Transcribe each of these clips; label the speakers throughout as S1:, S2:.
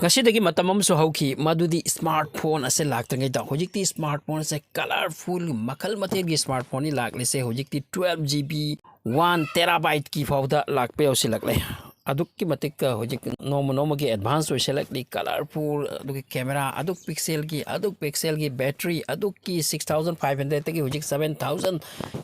S1: ngasi matam amso hauki madudi smartphone ase laktangai da hojikti smartphone ase colorful makal matel gi smartphone ni lakle se hojikti 12GB 1 terabyte ki fawda lakpe osilakle aduk ki matik hojik noma ki advance osilakli colorful aduk camera aduk pixel ki battery aduk ki 6500 tagi hojik 7000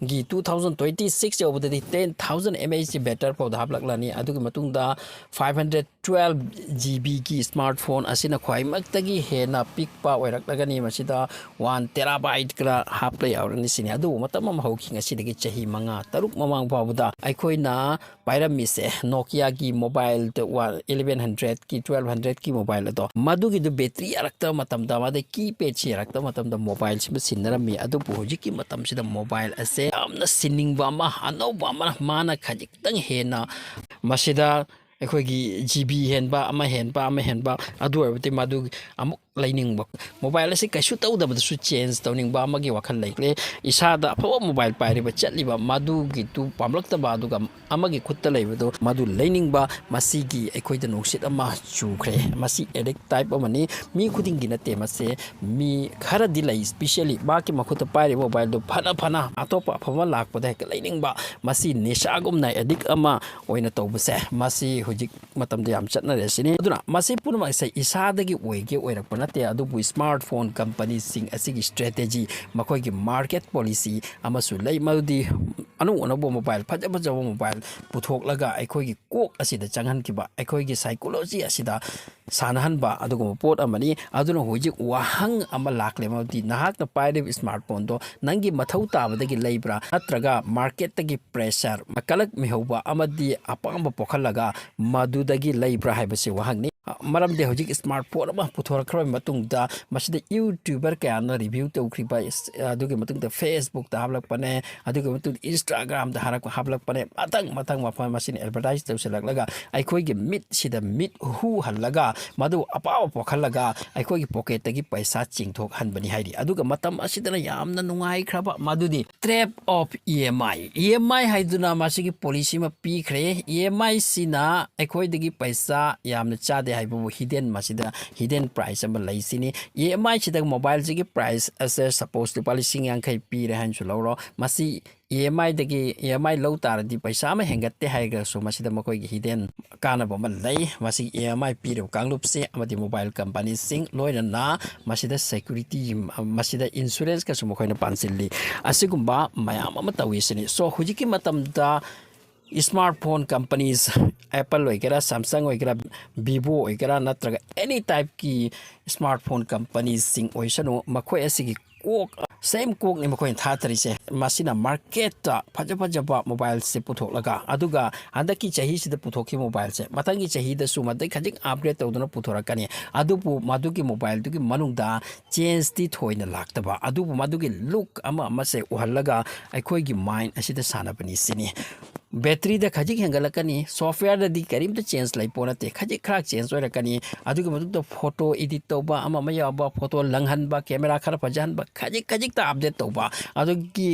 S1: gi 2026 obudadi 10000 mAh better fawda haplaklani aduk matungda 512GB ki smartphone asina khwai maktagi hena pikpa oiraklagani masida 1 terabyte kra haplay aurani sini adu matamam hauki ngasidagi chahi manga taruk mamang fawda aikoina pairammise Nokia ki mobile to 1100 ki 1200 ki mobile to madugi du battery arakta matamda made keypad chi arakta matamda mobile sim sinarami adu hojik ki matam sida mobile ase amna siningba ma anauba mana khajik tang hena masida eikhoi GB henba ama henba adu arute madu amuk lining book mobile ase kaisu tawda su change tawning ba amagi wakhal laikle isada apawa mobile paire ba chatliba madu gi tu pamlakta ba adu amagi khutta leibedo madu lining ba masigi eikhoi da noksit ama chukre masi addict type amani mi khuding gi nate mase mi khara dilai especially ba ki makhuta paire mobile do phana atopa phama lakpa da ka lining ba masi nisha gum nai addict ama oina tawbase masi hojik matam da yam chatna resini aduna masi punma sai isada gi oige oirakpa nate adubu smartphone company sing asigi strategy makoi gi market policy amasu lei maldi anu mobile phaja mobile puthok laga eikhoi gi kok asida changhan kiba eikhoi gi psychology asida sanahan ba adugo pot amani aduna hojik wahang ama lakle maldi nahak na paire smartphone do nangi mathau tabadagi leibra natraga market tagi pressure makalak mihoba amadi apamba pokhalaga madudagi leibra haibase wahangni maram de hojik smartphone ama puthor khroy matungda masida youtuber kayana review tawkhriba adugi matungda Facebook ta hablak pane adugi matung Instagram da harak hablak pane matang mafan masin advertise tawselak laga aikhoi gi mit sida mit hu halaga madu apaw pokhalaga aikhoi gi pocket tagi paisa chingthok hanbani haidi aduga matam asidana yamna nungai khraba madudi trap of EMI haiduna masigi policy ma pikhre EMI sina aikhoi dagi paisa yamna chade haibu hidden masida hidden price ama laisini EMI chida mobile jigi price as suppose to policing yang kai pi re han suloro masi EMI dagi EMI low tar di paisa ma hengatte haiga so masida makoi gi hidden kana ba lei masi EMI pi re kanglup se amadi mobile company sing loina na masida security masida insurance ka so makoi na pansilli asigumba mayam ama tawisini so hujiki matamda smartphone companies Apple वगैरह Samsung वगैरह Vivo वगैरह नत्रगा any type की smartphone companies सिंग ओइसनो मखोय असिगी Coke same Coke नि मखोय थातरि से मासिना market ता फजबा mobile से पुथोलगा अदुगा हदकी चाही सिदा पुथोखि मोबाइल से मतंगी चाही द सुमदै खजिक अपग्रेड तौदना पुथोरकनी अदुपु मदुगी मोबाइल दुगी मनुंगदा चेंज ति थोइना लाक्तबा अदुपु मदुगी लुक अमा मसे उहल्लगा अखोयगी माइंड असिदा सानबनी सिनी बैटरी द खजिक हेंगलकनी सॉफ्टवेयर दी करीम द चेंज लाई पोनते खजिक खराक चेंज होरकनी अदुगी मदुग फोटो एडिट तौबा अमा मयाबा फोटो लंघनबा कैमरा खरा फजहनबा खजिक ता अपडेट तौबा अदुगी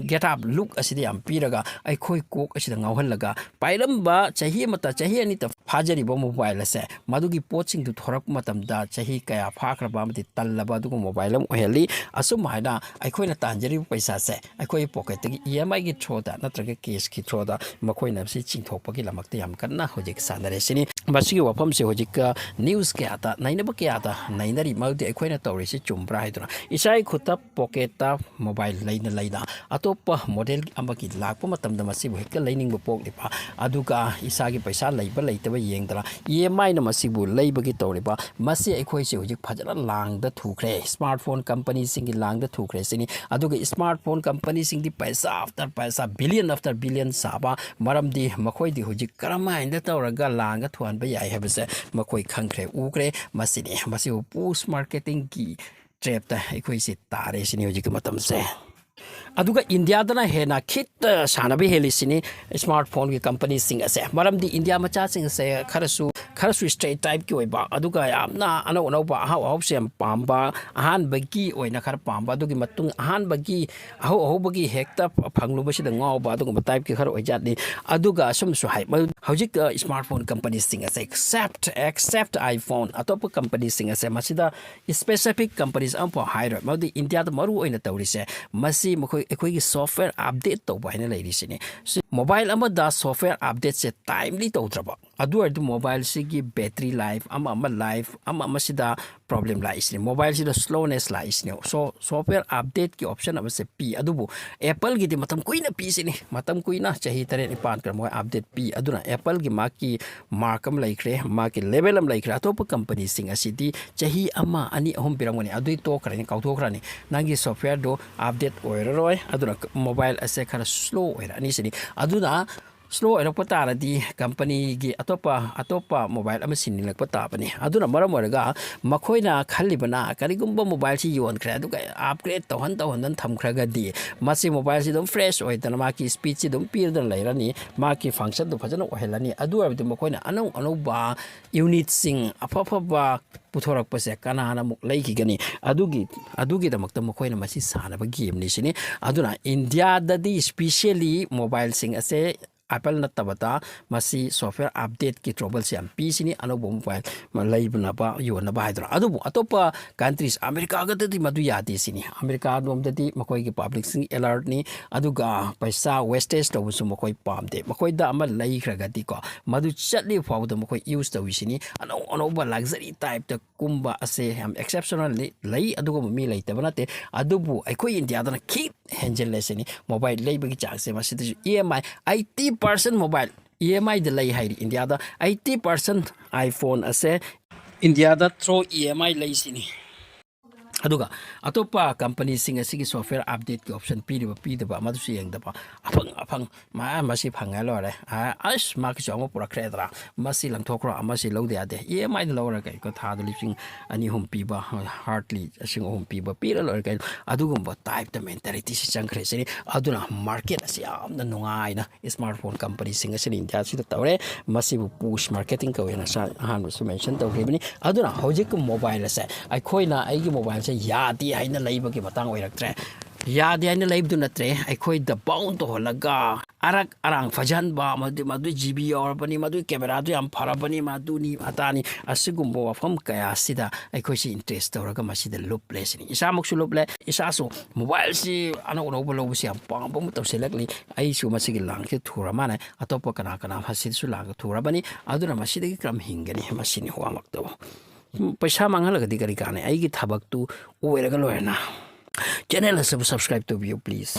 S1: getup look असिदि yam पिरगा अखोय Coke असिदा ngawhallaga pairamba chahi mata chahi ani ta phajariba mobile ase madugi poching du thorak matamda chahi kaya phakraba mati tallaba du mobile am oheli asum haina akhoi na tanjari paisa se akhoi pocket gi EMI gi thoda natraga cash ki thoda makhoi na si chingthokpa gi lamakte yam kanna hojik sanare sini basigi wafam se hojik news ke ata nainaba ke ata nainari maldi akhoi na tawri si chumbra haiduna isai khuta pocket ta mobile laina atopa model amaki lakpa matamda masi hekka laining bo pok lipa aduga isagi paisa laiba laitaba yengdra EMI na masibu laibagi tawriba masi akhoi se hojik phajana langda thukre smartphone company singi langda thukre sini aduga smartphone company singi paisa after paisa billion after billion saba maramdi makhoi di hojik karama inda tawraga langa thuan ba yai habase makhoi khangkre ukre masini masi post marketing ki trap ta akhoi se tare sini hojik matam se aduga India dana hena khit sanabi helisini smartphone ki companies sing ase maramdi India macha sing ase kharasu straight type ki oiba aduga yamna ano ba how sem pamba ahan bagi oina khar pamba adugi matung ahan bagi how bagi hekta phanglu basi da ngaw ba aduga type ki khar oijat ni aduga sum su hai hojik smartphone companies sing ase except iPhone atop companies sing ase masida specific companies ampo hire madi India da maru oina tawrise masi mkhoi eikhoi software update to ba hina leiri sini mobile amada software update se timely tawdraba adu ardu mobile sigi battery life ama life ama sida problem la isni mobile sida slowness la isni so software update ki option ama se p adubu Apple gi di matam kuina p sini matam kuina chahi tare ni pan kar mo update p aduna Apple gi maki markam laikre maki level am laikre atop company sing asidi chahi ama ani ahum pirangani adui to krani kautho krani nangi software do update oiroi aduna mobile ase khara slow oira ani sini aduna slow oira patara di company gi atopa mobile ama sinilak patapani aduna maram oraga makhoina khallibana karigumba mobile si yon khra aduga upgrade tohan thamkhraga di masi mobile si dum fresh oidana maki speed si dum pir dan lairani maki function du phajana ohelani adu arbi makhoina anau ba unit sing afa ba putorak pase kanana muk leikigani adugi damakta makhoina masi sanaba game ni sini aduna India dadi especially mobile sing ase Apple na tabata masi software update ki trouble si am sini anobo mobile malaibna ba yona ba hydra adubu atopa countries America ga dadi madu yadi sini America dom dadi makoi ki public sing alert ni aduga paisa wastage to su makoi pamde makoi da ama lai khraga di ko madu chatli faw da makoi use to sini ano ba luxury type ta kumba ase am exceptionally lai aduga mi lai tabanate adubu eikhoi India da keep handle lesini mobile lai bagi chang se masi EMI 80% mobile EMI de lay hai India da 80% iPhone ase India da throw EMI lay sini aduga atopa company sing asigi software update ki option pidaba madu si yang daba apang masi phangai lore as mark so mo pura kredra masi lang thokro amasi lode ade EMI de lore kai ko tha do living ani hum piba hardly asing hum piba pira lore kai adugumba type the mentality si changkhre sini aduna market asi amna nungai na smartphone company sing asini India si tawre masi push marketing ka wena sa han so mention tawribani aduna hojik mobile ase eikhoi na aigi mobile yadi haina leiba ki matang oiraktre yadi haina leibdu natre eikhoi da bound to holaga arang fajan ba madu GB or bani madu camera du am phara bani madu ni atani asigumbo wafam kaya sida eikhoi si interest toraga masida loop place ni isa muksu loop le isa so mobile si ano bolo si am pang bom to selectly ai su masigi lang ki thura mana atopa kana hasid su lang thura bani aduna masida ki kram hingani masini huwa makto पैसा मांगलगदी करी काने आई की थबक तू ओइरगा लोयना channel सब subscribe तो बियो please